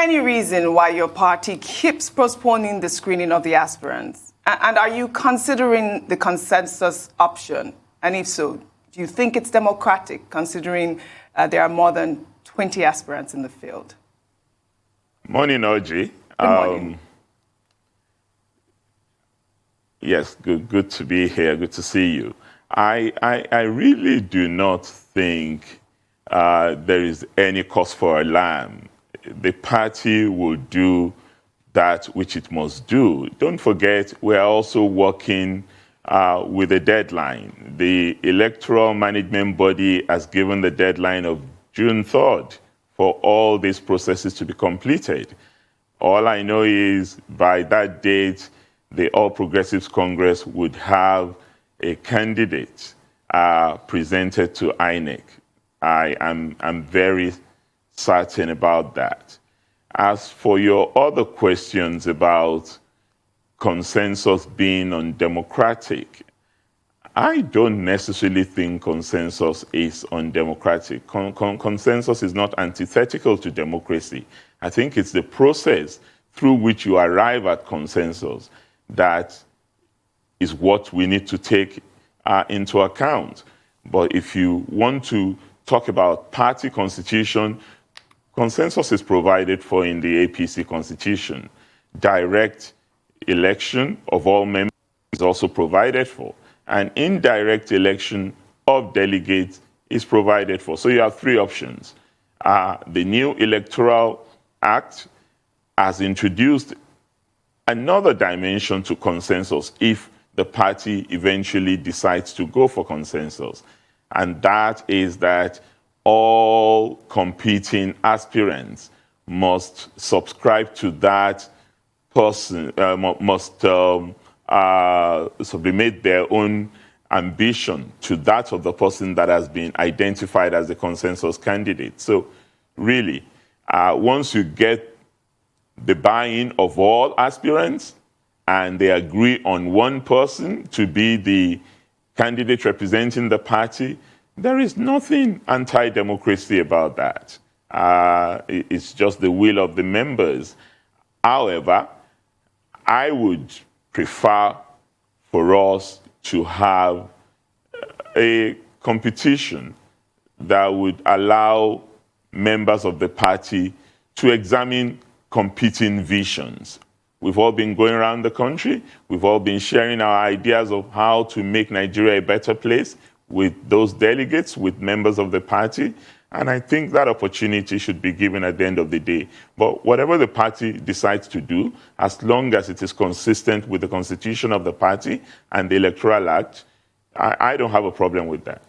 any reason why your party keeps postponing the screening of the aspirants? And are you considering the consensus option? And if so, do you think it's democratic, considering there are more than 20 aspirants in the field? Morning, Audrey. Good morning. Yes, good to be here. Good to see you. I really do not think there is any cause for alarm. The party will do that which it must do. Don't forget, we're also working with a deadline. The electoral management body has given the deadline of June 3rd for all these processes to be completed. All I know is by that date, the All Progressives Congress would have a candidate presented to INEC. I'm very certain about that. As for your other questions about consensus being undemocratic, I don't necessarily think consensus is undemocratic. Consensus is not antithetical to democracy. I think it's the process through which you arrive at consensus that is what we need to take into account. But if you want to talk about party constitution, consensus is provided for in the APC constitution. Direct election of all members is also provided for. And indirect election of delegates is provided for. So you have three options. The new Electoral Act has introduced another dimension to consensus if the party eventually decides to go for consensus. And that is that all competing aspirants must subscribe to that person, must sublimate their own ambition to that of the person that has been identified as the consensus candidate. So really, once you get the buy-in of all aspirants and they agree on one person to be the candidate representing the party, there is nothing anti-democracy about that. It's just the will of the members. However, I would prefer for us to have a competition that would allow members of the party to examine competing visions. We've all been going around the country. We've all been sharing our ideas of how to make Nigeria a better place with those delegates, with members of the party. And I think that opportunity should be given at the end of the day. But whatever the party decides to do, as long as it is consistent with the constitution of the party and the Electoral Act, I don't have a problem with that.